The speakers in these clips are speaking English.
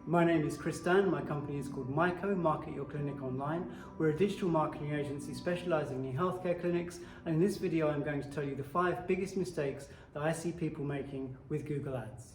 My name is Dann. My company is called MYCO, Market Your Clinic Online. We're a digital marketing agency specialising in healthcare clinics, and in this video I'm going to tell you the 5 biggest mistakes that I see people making with Google Ads.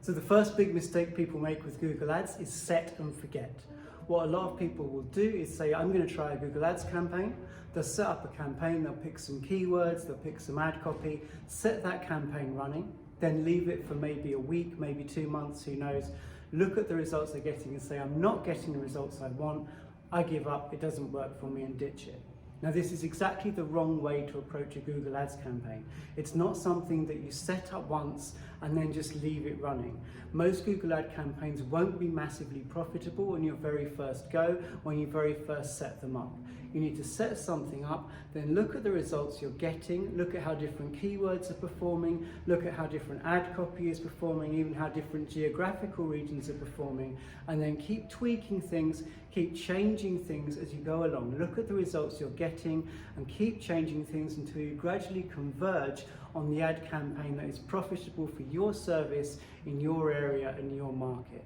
So the first big mistake people make with Google Ads is set and forget. What a lot of people will do is say, I'm going to try a Google Ads campaign. They'll set up a campaign, they'll pick some keywords, they'll pick some ad copy, set that campaign running, then leave it for maybe a week, maybe 2 months, who knows. Look at the results they're getting and say, I'm not getting the results I want, I give up, it doesn't work for me, and ditch it. Now this is exactly the wrong way to approach a Google Ads campaign. It's not something that you set up once and then just leave it running. Most Google Ad campaigns won't be massively profitable on your very first go, when you very first set them up. You need to set something up, then look at the results you're getting, look at how different keywords are performing, look at how different ad copy is performing, even how different geographical regions are performing, and then keep tweaking things, keep changing things as you go along. Look at the results you're getting and keep changing things until you gradually converge on the ad campaign that is profitable for your service in your area and your market.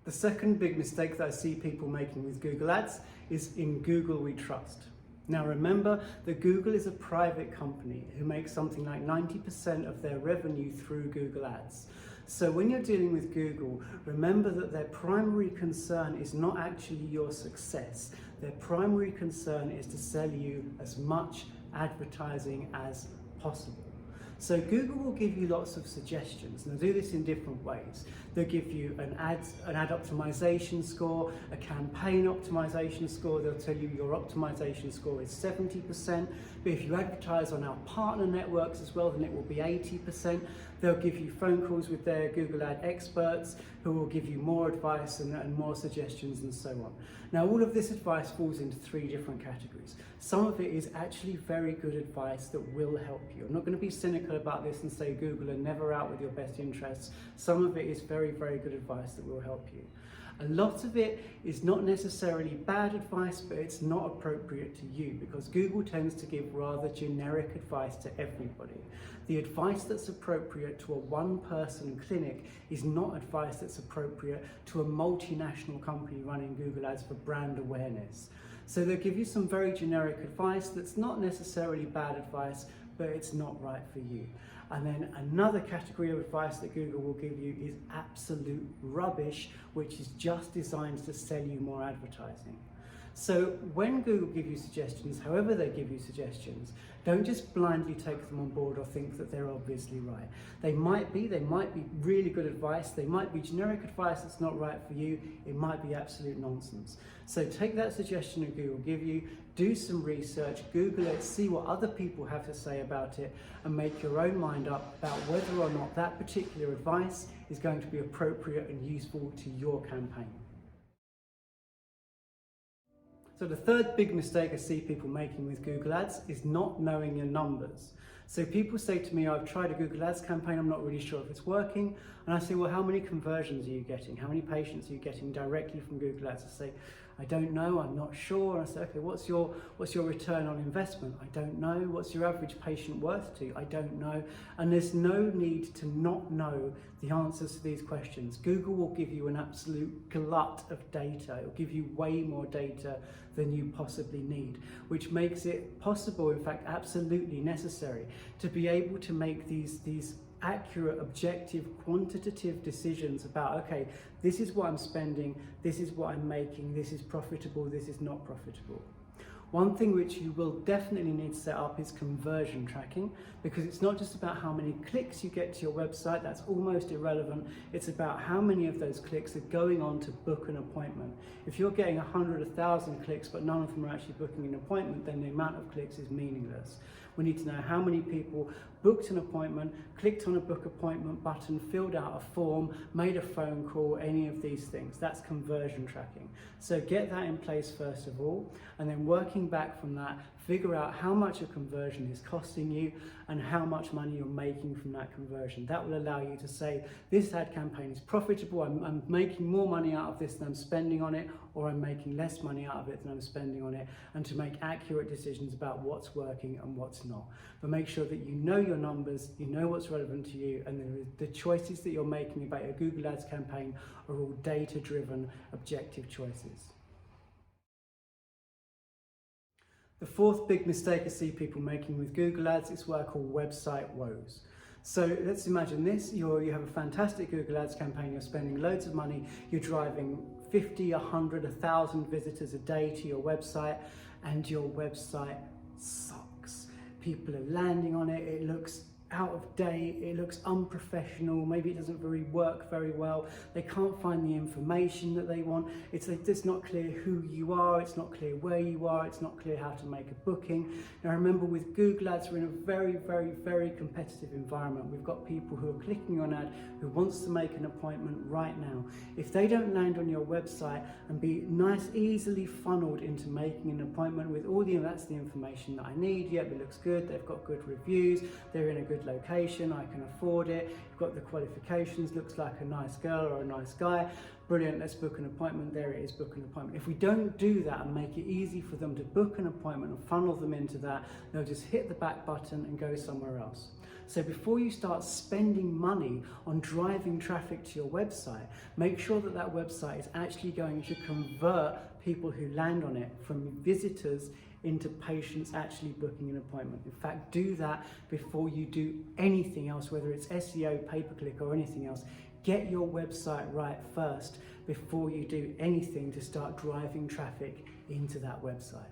The second big mistake that I see people making with Google Ads is in Google we trust. Now remember that Google is a private company who makes something like 90% of their revenue through Google Ads. So when you're dealing with Google, remember that their primary concern is not actually your success. Their primary concern is to sell you as much advertising as possible. So Google will give you lots of suggestions, and they'll do this in different ways. They'll give you an ad optimization score, a campaign optimization score. They'll tell you your optimization score is 70%, but if you advertise on our partner networks as well, then it will be 80%. They'll give you phone calls with their Google Ad experts who will give you more advice and more suggestions and so on. Now all of this advice falls into 3 different categories. Some of it is actually very good advice that will help you. I'm not going to be cynical about this and say Google are never out with your best interests. Some of it is very, very good advice that will help you. A lot of it is not necessarily bad advice, but it's not appropriate to you because Google tends to give rather generic advice to everybody. The advice that's appropriate to a one-person clinic is not advice that's appropriate to a multinational company running Google Ads for brand awareness. So they'll give you some very generic advice that's not necessarily bad advice, but it's not right for you. And then another category of advice that Google will give you is absolute rubbish, which is just designed to sell you more advertising. So when Google give you suggestions, however they give you suggestions, don't just blindly take them on board or think that they're obviously right. They might be really good advice, they might be generic advice that's not right for you, it might be absolute nonsense. So take that suggestion that Google give you, do some research, Google it, see what other people have to say about it, and make your own mind up about whether or not that particular advice is going to be appropriate and useful to your campaign. So the third big mistake I see people making with Google Ads is not knowing your numbers. So people say to me, I've tried a Google Ads campaign, I'm not really sure if it's working. And I say, well, how many conversions are you getting? How many patients are you getting directly from Google Ads? I say, I don't know, I'm not sure. And I say, okay, what's your return on investment? I don't know. What's your average patient worth to? I don't know. And there's no need to not know the answers to these questions. Google will give you an absolute glut of data. It'll give you way more data than you possibly need, which makes it possible, in fact, absolutely necessary to be able to make these accurate, objective, quantitative decisions about, okay, this is what I'm spending, this is what I'm making, this is profitable, this is not profitable. One thing which you will definitely need to set up is conversion tracking, because it's not just about how many clicks you get to your website, that's almost irrelevant. It's about how many of those clicks are going on to book an appointment. If you're getting 100, 1,000 clicks, but none of them are actually booking an appointment, then the amount of clicks is meaningless. We need to know how many people booked an appointment, clicked on a book appointment button, filled out a form, made a phone call, any of these things. That's conversion tracking. So get that in place first of all, and then working working back from that, figure out how much a conversion is costing you and how much money you're making from that conversion. That will allow you to say, this ad campaign is profitable, I'm making more money out of this than I'm spending on it, or I'm making less money out of it than I'm spending on it, and to make accurate decisions about what's working and what's not. But make sure that you know your numbers, you know what's relevant to you, and the choices that you're making about your Google Ads campaign are all data-driven, objective choices. The fourth big mistake I see people making with Google Ads is what I call website woes. So let's imagine this, you have a fantastic Google Ads campaign, you're spending loads of money, you're driving 50, 100, 1,000 visitors a day to your website, and your website sucks. People are landing on it, it looks out of date, it looks unprofessional, maybe it doesn't work very well, they can't find the information that they want, it's not clear who you are, it's not clear where you are, it's not clear how to make a booking. Now remember, with Google Ads we're in a very, very, very competitive environment. We've got people who are clicking on ad who wants to make an appointment right now. If they don't land on your website and be easily funneled into making an appointment with all that's the information that I need, yep, it looks good, they've got good reviews, they're in a good location, I can afford it, you've got the qualifications, looks like a nice girl or a nice guy, brilliant, let's book an appointment, there it is, book an appointment. If we don't do that and make it easy for them to book an appointment and funnel them into that, they'll just hit the back button and go somewhere else. So before you start spending money on driving traffic to your website, make sure that that website is actually going to convert people who land on it from visitors into patients actually booking an appointment. In fact, do that before you do anything else, whether it's SEO, pay-per-click or anything else. Get your website right first before you do anything to start driving traffic into that website.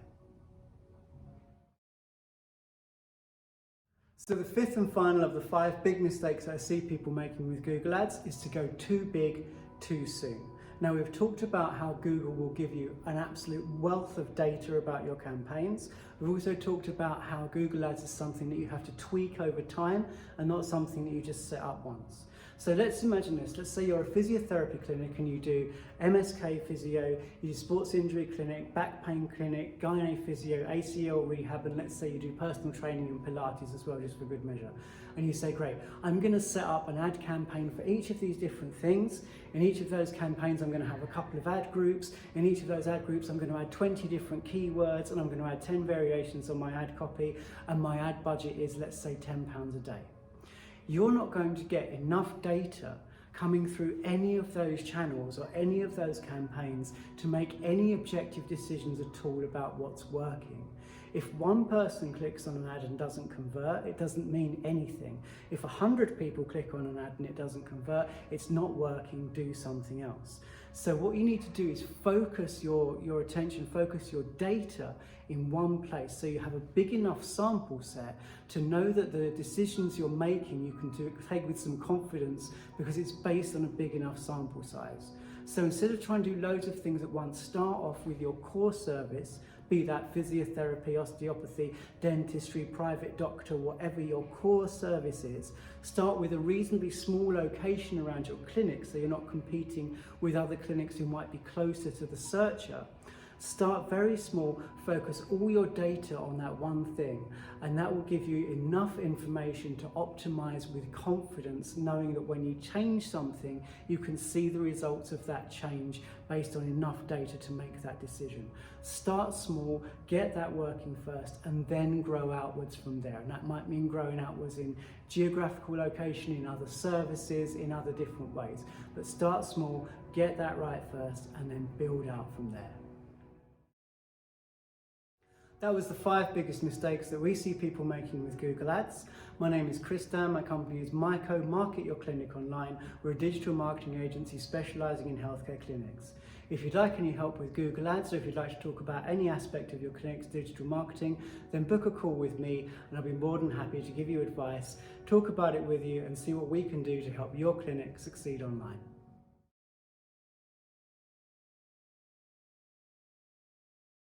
So the fifth and final of the 5 big mistakes I see people making with Google Ads is to go too big too soon. Now we've talked about how Google will give you an absolute wealth of data about your campaigns. We've also talked about how Google Ads is something that you have to tweak over time and not something that you just set up once. So let's imagine this. Let's say you're a physiotherapy clinic and you do MSK physio, you do sports injury clinic, back pain clinic, gynae physio, ACL rehab, and let's say you do personal training and Pilates as well, just for good measure. And you say, great, I'm going to set up an ad campaign for each of these different things. In each of those campaigns, I'm going to have a couple of ad groups. In each of those ad groups, I'm going to add 20 different keywords, and I'm going to add 10 variations on my ad copy, and my ad budget is, let's say, £10 a day. You're not going to get enough data coming through any of those channels or any of those campaigns to make any objective decisions at all about what's working. If one person clicks on an ad and doesn't convert, it doesn't mean anything. If 100 people click on an ad and it doesn't convert, it's not working, do something else. So what you need to do is focus your attention, focus your data in one place so you have a big enough sample set to know that the decisions you're making you can take with some confidence because it's based on a big enough sample size. So instead of trying to do loads of things at once, start off with your core service, be that physiotherapy, osteopathy, dentistry, private doctor, whatever your core service is. Start with a reasonably small location around your clinic so you're not competing with other clinics who might be closer to the searcher. Start very small, focus all your data on that one thing, and that will give you enough information to optimize with confidence, knowing that when you change something, you can see the results of that change based on enough data to make that decision. Start small, get that working first, and then grow outwards from there. And that might mean growing outwards in geographical location, in other services, in other different ways. But start small, get that right first, and then build out from there. That was the 5 biggest mistakes that we see people making with Google Ads. My name is Chris Dann, my company is MYCO, Market Your Clinic Online. We're a digital marketing agency specialising in healthcare clinics. If you'd like any help with Google Ads, or if you'd like to talk about any aspect of your clinic's digital marketing, then book a call with me and I'll be more than happy to give you advice, talk about it with you and see what we can do to help your clinic succeed online.